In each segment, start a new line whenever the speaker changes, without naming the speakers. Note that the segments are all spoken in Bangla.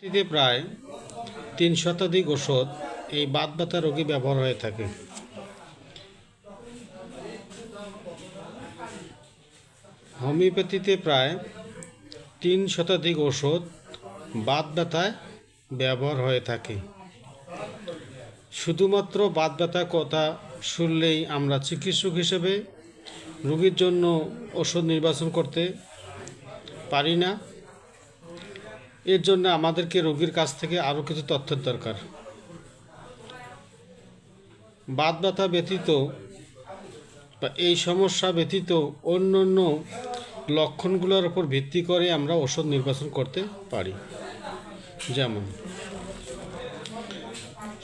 হোমিওপ্যাথিতে প্রায় ৩ শতাধিক ওষুধ এই বাত ব্যথা রোগী ব্যবহার হয়ে থাকে। হোমিওপ্যাথিতে প্রায় ৩ শতাধিক ওষুধ বাত ব্যথায় ব্যবহার হয়ে থাকে। শুধুমাত্র বাত ব্যথা কথা শুনলেই আমরা চিকিৎসক হিসেবে রোগীর জন্য ওষুধ নির্বাচন করতে পারি না। এর জন্য আমাদেরকে রোগীর কাছ থেকে আরও কিছু তথ্যের দরকার। বাত ব্যথা ব্যতীত বা এই সমস্যা ব্যতীত অন্য অন্য লক্ষণগুলোর উপর ভিত্তি করে আমরা ওষুধ নির্বাচন করতে পারি। যেমন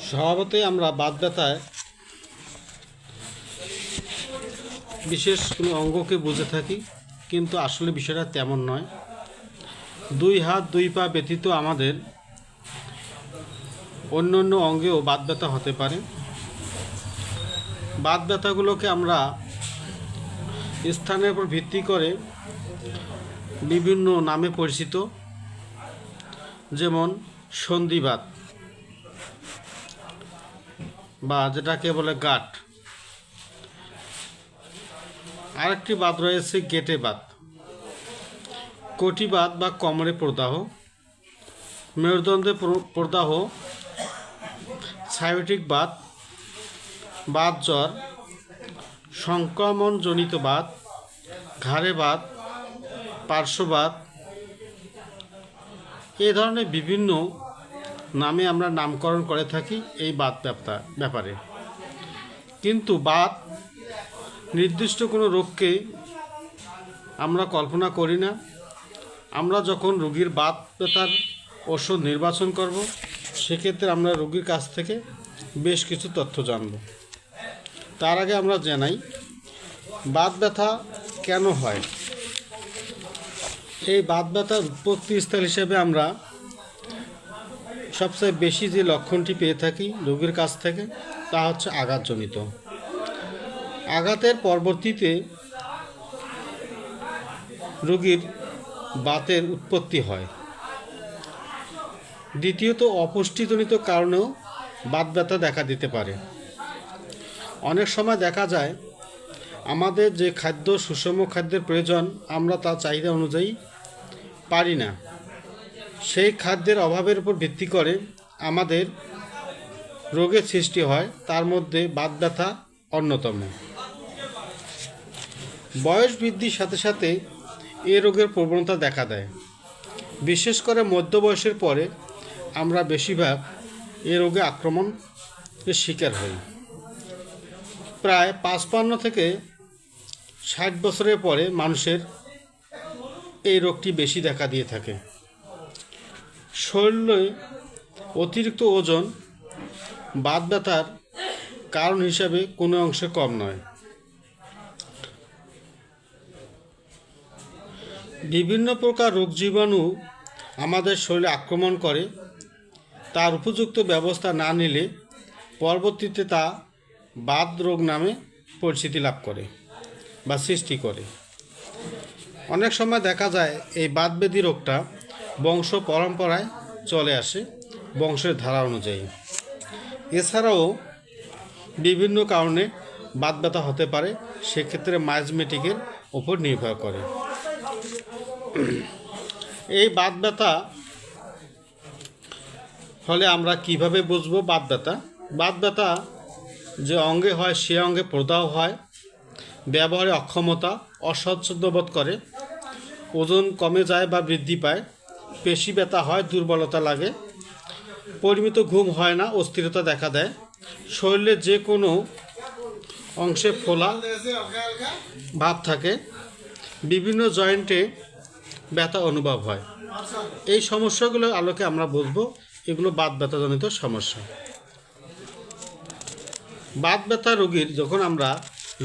স্বভাবতই আমরা বাত ব্যথায় বিশেষ কোনো অঙ্গকে বুঝে থাকি, কিন্তু আসলে বিষয়টা তেমন নয়। 2 হাত 2 পা ব্যতীত আমাদের অন্য অন্য অঙ্গেও বাত ব্যথা হতে পারে। বাত ব্যথাগুলোকে আমরা স্থানের উপর ভিত্তি করে বিভিন্ন নামে পরিচিত, যেমন সন্ধিবাত বা যেটাকে বলে গাঁট। আরেকটি বাত রয়েছে গেঁটে বাত, কটিবাত বা কোমরে প্রদাহ, মেরুদণ্ডে প্রদাহ, সাইটিক বাত, বাত জ্বর, সংক্রমণজনিত বাত, ঘাড়ে বাত, পার্শ্ববাত। এই ধরনের বিভিন্ন নামে আমরা নামকরণ করে থাকি এই বাত ব্যাপারে। কিন্তু বাত নির্দিষ্ট কোনো রোগকে আমরা কল্পনা করি না। আমরা যখন রোগীর বাত ব্যথার ওষুধ নির্বাচন করব, সেক্ষেত্রে আমরা রোগীর কাছ থেকে বেশ কিছু তথ্য জানব। তার আগে আমরা জানাই বাত ব্যথা কেন হয়। এই বাত ব্যথার উৎপত্তি স্থল হিসেবে আমরা সবচেয়ে বেশি যে লক্ষণটি পেয়ে থাকি রোগীর কাছ থেকে, তা হচ্ছে আঘাতজনিত। আঘাতের পরবর্তীতে রোগীর বাতের উৎপত্তি হয়। দ্বিতীয়ত অপুষ্টিজনিত কারণেও বাত ব্যথা দেখা দিতে পারে। অনেক সময় দেখা যায় আমাদের যে খাদ্য সুষম খাদ্যের প্রয়োজন আমরা তার চাহিদা অনুযায়ী পারি না। সেই খাদ্যের অভাবের উপর ভিত্তি করে আমাদের রোগের সৃষ্টি হয়, তার মধ্যে বাত ব্যথা অন্যতম। বয়স বৃদ্ধির সাথে সাথে এ রোগের প্রবণতা দেখা দেয়। বিশেষ করে মধ্য বয়সের পরে আমরা বেশিরভাগ এ রোগে আক্রমণের শিকার হই। প্রায় 55 থেকে 60 বছরের পরে মানুষের এই রোগটি বেশি দেখা দিয়ে থাকে। শরীরে অতিরিক্ত ওজন বাত ব্যথার কারণ হিসাবে কোনো অংশে কম নয়। বিভিন্ন প্রকার রোগ জীবাণু আমাদের শরীরে আক্রমণ করে, তার উপযুক্ত ব্যবস্থা না নিলে পরবর্তীতে তা বাত রোগ নামে পরিচিতি লাভ করে বা সৃষ্টি করে। অনেক সময় দেখা যায় এই বাত ব্যাধি রোগটা বংশ পরম্পরায় চলে আসে, বংশের ধারা অনুযায়ী। এছাড়াও বিভিন্ন কারণে বাত ব্যথা হতে পারে, সেক্ষেত্রে মায়োজেনেটিকের ওপর নির্ভর করে। এই বাত ব্যথা হলে আমরা কিভাবে বুঝবো বাত ব্যথা? বাত ব্যথা যে অঙ্গে হয় সে অঙ্গে প্রদাহ হয়, ব্যবহারে অক্ষমতা, অস্বচ্ছন্দ বোধ করে, ওজন কমে যায় বা বৃদ্ধি পায়, পেশি ব্যথা হয়, দুর্বলতা লাগে, পরিমিত ঘুম হয় না, অস্থিরতা দেখা দেয়, শরীরের যে কোনো অংশে ফোলা ভাব থাকে, বিভিন্ন জয়েন্টে ব্যথা অনুভব হয়। এই সমস্যাগুলোর আলোকে আমরা বুঝবো এগুলো বাত ব্যথাজনিত সমস্যা। বাত ব্যথা রোগীর যখন আমরা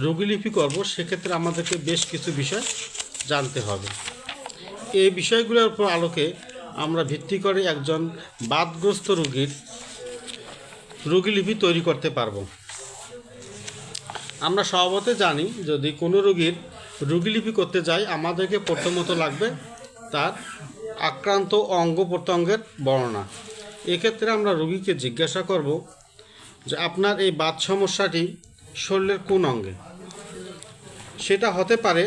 রোগীলিপি করব, সেক্ষেত্রে আমাদেরকে বেশ কিছু বিষয় জানতে হবে। এই বিষয়গুলোর উপর আলোকে আমরা ভিত্তি করে একজন বাতগ্রস্ত রোগীর রোগীলিপি তৈরি করতে পারব। আমরা স্বভাবতই জানি যদি কোনো রোগীর রোগীলিপি করতে যাই, আমাদেরকে প্রথমত লাগবে তার আক্রান্ত অঙ্গ প্রত্যঙ্গের বর্ণনা। এক্ষেত্রে আমরা রোগীকে জিজ্ঞাসা করব যে আপনার এই বাত সমস্যাটি শরীরের কোন অঙ্গে। সেটা হতে পারে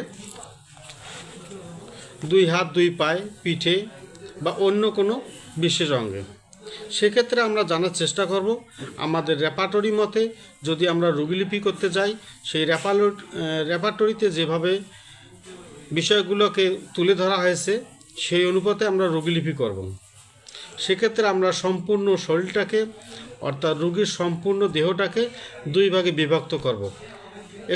2 হাত 2 পায়ে, পিঠে বা অন্য কোনো বিশেষ অঙ্গে। সেক্ষেত্রে আমরা জানার চেষ্টা করব আমাদের রেপার্টরি মতে, যদি আমরা রোগীলিপি করতে যাই, সেই রেপার্টরিতে যেভাবে বিষয়গুলোকে তুলে ধরা হয়েছে সেই অনুপাতে আমরা রোগীলিপি করব। সেক্ষেত্রে আমরা সম্পূর্ণ শরীরটাকে অর্থাৎ রোগীর সম্পূর্ণ দেহটাকে 2 ভাগে বিভক্ত করব।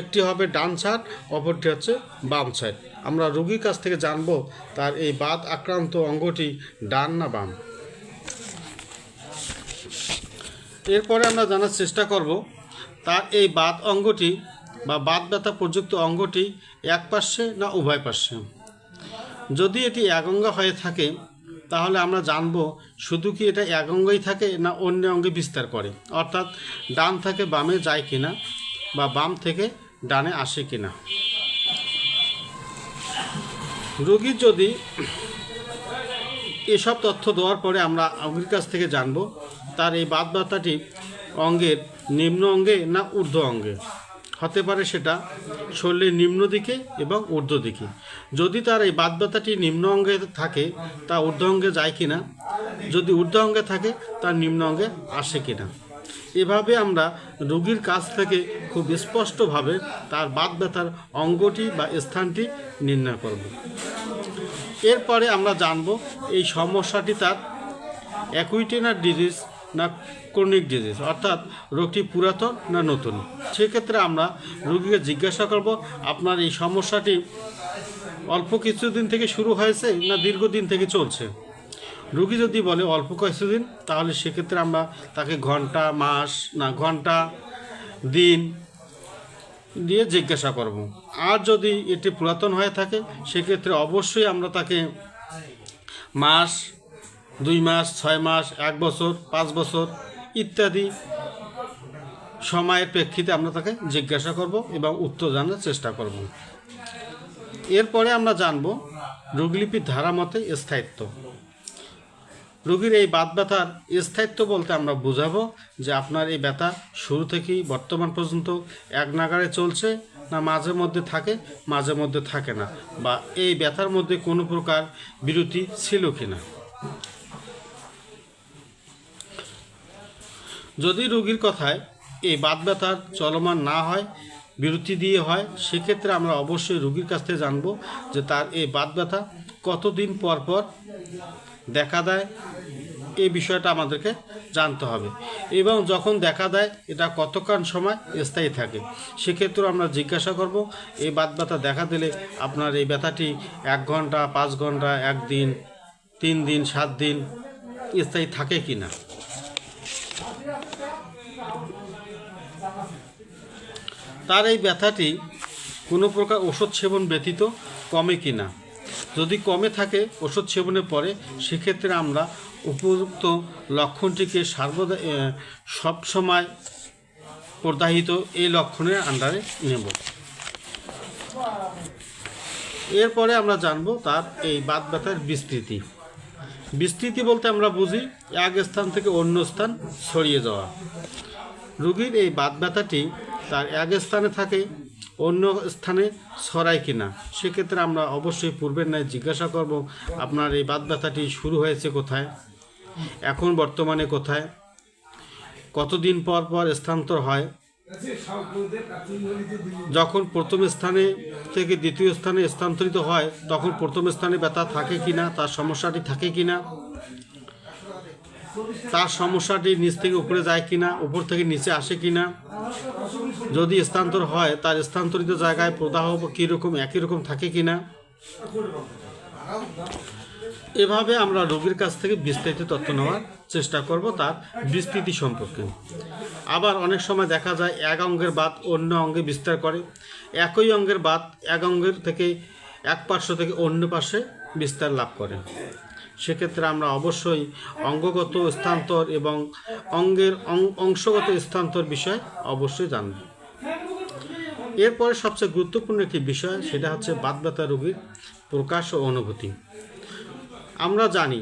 একটি হবে ডান সাইড, অপরটি হচ্ছে বাম সাইড। আমরা রোগীর কাছ থেকে জানব তার এই বাত আক্রান্ত অঙ্গটি ডান না বাম। এরপরে আমরা জানার চেষ্টা করব তার এই বাত অঙ্গটি বা বাত ব্যথা প্রযুক্ত অঙ্গটি এক পার্শ্বে না উভয় পার্শ্বে। যদি এটি এক অঙ্গ হয়ে থাকে তাহলে আমরা জানব শুধু কি এটা এক অঙ্গই থাকে না অন্য অঙ্গে বিস্তার করে, অর্থাৎ ডান থেকে বামে যায় কিনা বা বাম থেকে ডানে আসে কিনা। রোগীর যদি এসব তথ্য দেওয়ার পরে আমরা রোগীর কাছ থেকে জানব তার এই বাত ব্যথাটি অঙ্গের নিম্ন অঙ্গে না ঊর্ধ্ব অঙ্গে। হতে পারে সেটা শরীরের নিম্ন দিকে এবং ঊর্ধ্ব দিকে। যদি তার এই বাত ব্যথাটি নিম্ন অঙ্গে থাকে তা ঊর্ধ্ব অঙ্গে যায় কিনা, যদি ঊর্ধ্ব অঙ্গে থাকে তার নিম্ন অঙ্গে আসে কিনা। এভাবে আমরা রোগীর কাছ থেকে খুব স্পষ্টভাবে তার বাত ব্যথার অঙ্গটি বা স্থানটি নির্ণয় করব। এরপরে আমরা জানব এই সমস্যাটি তার অ্যাকুইটেনার ডিজিজ না ক্রনিক ডিজিজ, অর্থাৎ রোগটি পুরাতন না নতুন। সেক্ষেত্রে আমরা রোগীকে জিজ্ঞাসা করব আপনার এই সমস্যাটি অল্প কিছুদিন থেকে শুরু হয়েছে না দীর্ঘদিন থেকে চলছে। রোগী যদি বলে অল্প কিছুদিন, তাহলে সেক্ষেত্রে আমরা তাকে ঘন্টা, মাস না ঘন্টা, দিন দিয়ে জিজ্ঞাসা করব। আর যদি এটি পুরাতন হয়ে থাকে সেক্ষেত্রে অবশ্যই আমরা তাকে মাস, 2 মাস, 6 মাস, 1 বছর, 5 বছর ইত্যাদি সময়ের প্রেক্ষিতে আমরা তাকে জিজ্ঞাসা করব এবং উত্তর জানার চেষ্টা করব। এরপরে আমরা জানব রোগীলিপির ধারা মতে স্থায়িত্ব। রোগীর এই বাত ব্যথার স্থায়িত্ব বলতে আমরা বোঝাবো যে আপনার এই ব্যথা শুরু থেকেই বর্তমান পর্যন্ত এক নাগাড়ে চলছে না মাঝে মধ্যে থাকে, মাঝে মধ্যে থাকে না, বা এই ব্যথার মধ্যে কোনো প্রকার বিরতি ছিল কিনা। যদি রোগীর কথায় এই বাত ব্যথার চলমান না হয়, বিরতি দিয়ে হয়, সেক্ষেত্রে আমরা অবশ্যই রোগীর কাছ থেকে জানব যে তার এই বাত ব্যথা কতদিন পর পর দেখা দেয়, এই বিষয়টা আমাদেরকে জানতে হবে। এবং যখন দেখা দেয় এটা কতক্ষণ সময় স্থায়ী থাকে। সেক্ষেত্রে আমরা জিজ্ঞাসা করব এই বাত ব্যথা দেখা দিলে আপনার এই ব্যথাটি 1 ঘন্টা, 5 ঘন্টা, 1 দিন, 3 দিন, 7 দিন স্থায়ী থাকে কিনা। তার এই ব্যথাটি কোনো প্রকার ওষুধ সেবন ব্যতীত কমে কিনা। যদি কমে থাকে ওষুধ সেবনের পরে, সেক্ষেত্রে আমরা উপযুক্ত লক্ষণটিকে সর্বদা সবসময় প্রদাহিত এই লক্ষণের আন্ডারে নেব। এরপরে আমরা জানব তার এই বাত ব্যথার বিস্তৃতি। বিস্তৃতি বলতে আমরা বুঝি এক স্থান থেকে অন্য স্থান ছড়িয়ে যাওয়া। রোগীর এই বাত ব্যথাটি তার এক স্থানে থাকে, অন্য স্থানে ছড়ায় কিনা। সেক্ষেত্রে আমরা অবশ্যই পূর্বের ন্যায় জিজ্ঞাসা করব আপনার এই বাত ব্যথাটি শুরু হয়েছে কোথায়, এখন বর্তমানে কোথায়, কতদিন পর পর স্থানান্তর হয়, যখন প্রথম স্থানে থেকে দ্বিতীয় স্থানে স্থানান্তরিত হয় তখন প্রথম স্থানে ব্যথা থাকে কিনা, তার সমস্যাটি থাকে কিনা, তার সমস্যাটি নিচ থেকে উপরে যায় কিনা, উপর থেকে নিচে আসে কিনা, যদি স্থানান্তর হয় তার স্থানান্তরিত জায়গায় প্রদাহ কীরকম একই রকম থাকে কিনা। এভাবে আমরা রোগীর কাছ থেকে বিস্তারিত তথ্য নেওয়ার চেষ্টা করব তার বিস্তৃতি সম্পর্কে। আবার অনেক সময় দেখা যায় এক অঙ্গের বাত অন্য অঙ্গে বিস্তার করে, একই অঙ্গের বাত এক অঙ্গের থেকে এক পার্শ্ব থেকে অন্য পার্শ্বে বিস্তার লাভ করে। সেক্ষেত্রে আমরা অবশ্যই অঙ্গগত স্থানান্তর এবং অঙ্গের অংশগত স্থানান্তর বিষয় অবশ্যই জানব। এরপরে সবচেয়ে গুরুত্বপূর্ণ একটি বিষয়, সেটা হচ্ছে বাত ব্যথা রোগীর প্রকাশ ও অনুভূতি। আমরা জানি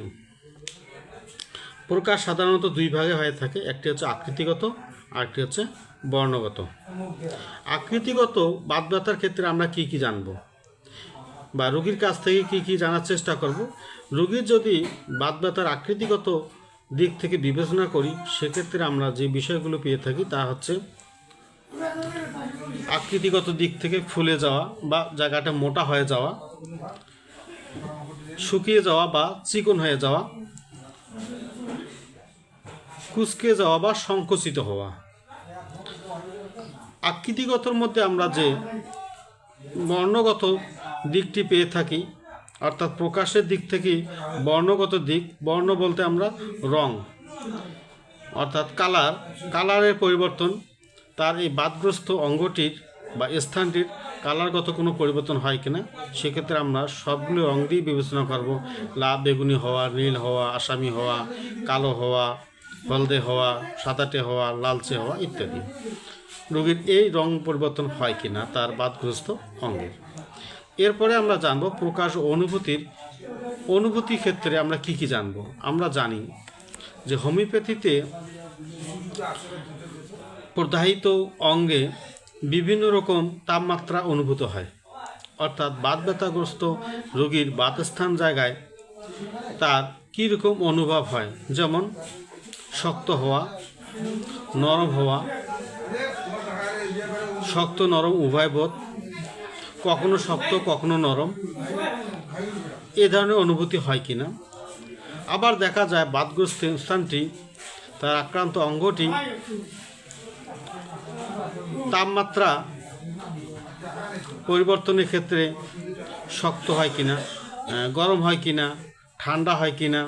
প্রকাশ সাধারণত দুই ভাগে হয়ে থাকে, একটি হচ্ছে আকৃতিগত, আরেকটি হচ্ছে বর্ণগত। আকৃতিগত বাত ব্যথার ক্ষেত্রে আমরা কি কি জানব বা রোগীর কাছ থেকে কি কি জানার চেষ্টা করব। রোগীর যদি বাত ব্যথার আকৃতিগত দিক থেকে বিবেচনা করি, সেক্ষেত্রে আমরা যে বিষয়গুলো পেয়ে থাকি তা হচ্ছে আকৃতিগত দিক থেকে ফুলে যাওয়া বা জায়গাটা মোটা হয়ে যাওয়া, শুকিয়ে যাওয়া বা চিকন হয়ে যাওয়া, কুঁচকে যাওয়া বা সংকুচিত হওয়া। আকৃতিগতর মধ্যে আমরা যে বর্ণগত দিকটি পেয়ে থাকি, অর্থাৎ প্রকাশের দিক থেকে বর্ণগত দিক, বর্ণ বলতে আমরা রং অর্থাৎ কালারের পরিবর্তন, তার এই বাতগ্রস্ত অঙ্গটির বা স্থানটির কালারগত কোনো পরিবর্তন হয় কিনা, সেক্ষেত্রে আমরা সবগুলো রং দিয়ে বিবেচনা করব। লাল বেগুনি হওয়া, নীল হওয়া, আসামি হওয়া, কালো হওয়া, হলদে হওয়া, সাদাটে হওয়া, লালচে হওয়া ইত্যাদি। রোগীর এই রং পরিবর্তন হয় কিনা তার বাতগ্রস্ত অঙ্গের। এরপরে আমরা জানব প্রকাশ ও অনুভূতি ক্ষেত্রে আমরা কি কি জানব। আমরা জানি যে হোমিওপ্যাথিতে প্রদাহিত অঙ্গে বিভিন্ন রকম তাপমাত্রা অনুভূত হয়, অর্থাৎ বাত ব্যথাগ্রস্ত রোগীর বাতস্থান জায়গায় তার কীরকম অনুভব হয়, যেমন শক্ত হওয়া, নরম হওয়া, শক্ত নরম উভয় বোধ, কখনো শক্ত কখনো নরম, এ ধরনের অনুভূতি হয় কিনা। আবার দেখা যায় বাতগ্রস্ত স্থানটি, তার আক্রান্ত অঙ্গটি তাপমাত্রা পরিবর্তনের ক্ষেত্রে শক্ত হয় কিনা, গরম হয় কিনা, ঠান্ডা হয় কিনা।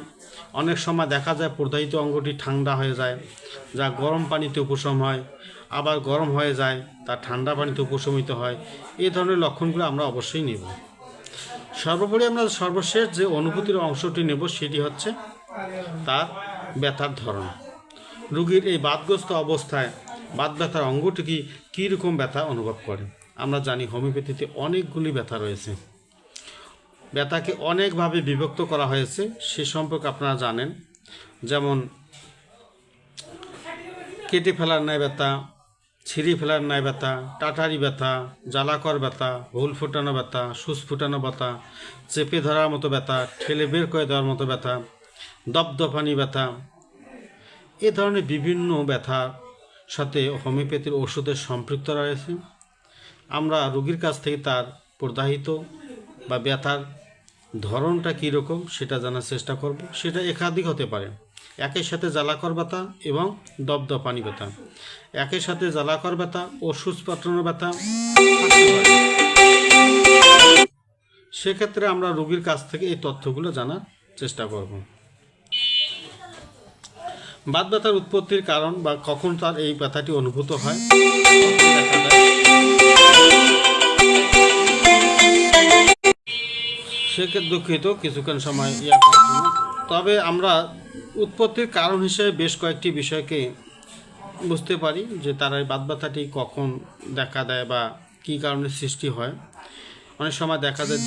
অনেক সময় দেখা যায় প্রদাহিত অঙ্গটি ঠান্ডা হয়ে যায়, যা গরম পানিতে উপশম হয়, আবার গরম হয়ে যায় তা ঠান্ডা পানিতে উপশমিত হয়। এই ধরনের লক্ষণগুলো আমরা অবশ্যই নেব। সর্বোপরি আমরা সর্বশেষ যে অনুভূতির অংশটি নেব সেটি হচ্ছে তার ব্যথার ধরন। রোগীর এই বাতগ্রস্ত অবস্থায় বাত ব্যথার অঙ্গটি কীরকম ব্যথা অনুভব করে। আমরা জানি হোমিওপ্যাথিতে অনেকগুলি ব্যথা রয়েছে, ব্যথাকে অনেকভাবে বিভক্ত করা হয়েছে, সে সম্পর্কে আপনারা জানেন। যেমন কেটে ফেলার ন্যায় ব্যথা, ছিঁড়ে ফেলার ন্যায় ব্যথা, টাটারি ব্যথা, জ্বালাকর ব্যথা, হুল ফুটানো ব্যথা, সুচ ফুটানো ব্যথা, চেপে ধরার মতো ব্যথা, ঠেলে বের করে দেওয়ার মতো ব্যথা, দপদপানি ব্যথা। এ ধরনের বিভিন্ন ব্যথার সাথে হোমিওপ্যাথির ওষুধের সম্পৃক্ত রয়েছে। আমরা রোগীর কাছ থেকে তার প্রদাহিত বা ব্যথার ধরনটা কীরকম সেটা জানার চেষ্টা করব। সেটা একাধিক হতে পারে, একের সাথে জ্বালাকর ব্যথা এবং দপদপানি ব্যথা, একের সাথে জ্বালাকর ব্যথা ও সুচ পাঠানো ব্যথা। সেক্ষেত্রে আমরা রোগীর কাছ থেকে এই তথ্যগুলো জানার চেষ্টা করব। বাত ব্যথার উৎপত্তির কারণ বা কখন তার এই ব্যথাটি অনুভূত হয় সেক্ষেত্রে দুঃখিত কিছুক্ষণ সময় তবে আমরা উৎপত্তির কারণ হিসেবে বেশ কয়েকটি বিষয়কে বুঝতে পারি যে তার এই বাত ব্যথাটি কখন দেখা দেয় বা কী কারণে সৃষ্টি হয়। অনেক সময় দেখা যায়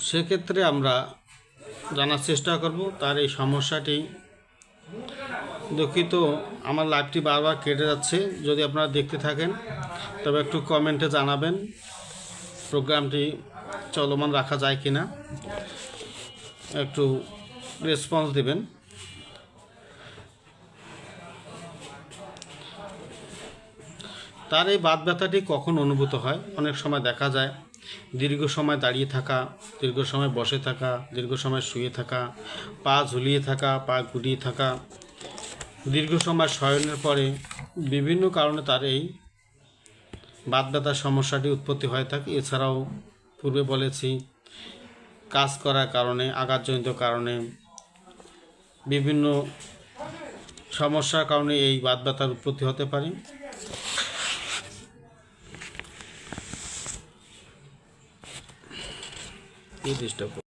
সেক্ষেত্রে আমরা জানার চেষ্টা করব তার এই সমস্যাটি। দুঃখিত আমার লাইভটি বারবার কেটে যাচ্ছে, যদি আপনারা দেখতে থাকেন তবে একটু কমেন্টে জানাবেন প্রোগ্রামটি চলমান রাখা যায় কিনা, একটু রেসপন্স দেবেন। তার এই বাত ব্যথাটি কখন অনুভূত হয়, অনেক সময় দেখা যায় দীর্ঘ সময় দাঁড়িয়ে থাকা, দীর্ঘ সময় বসে থাকা, দীর্ঘ সময় শুয়ে থাকা, পা ঝুলিয়ে থাকা, পা গুটিয়ে থাকা, দীর্ঘ সময় শয়নের পরে বিভিন্ন কারণে তার এই বাত ব্যথার সমস্যাটি উৎপত্তি হয়ে থাকে। এছাড়াও পূর্বে বলেছি কাজ করার কারণে, আঘাতজনিত কারণে, বিভিন্ন সমস্যার কারণে এই বাত ব্যথার উৎপত্তি হতে পারে। এই ডিস্টার্ব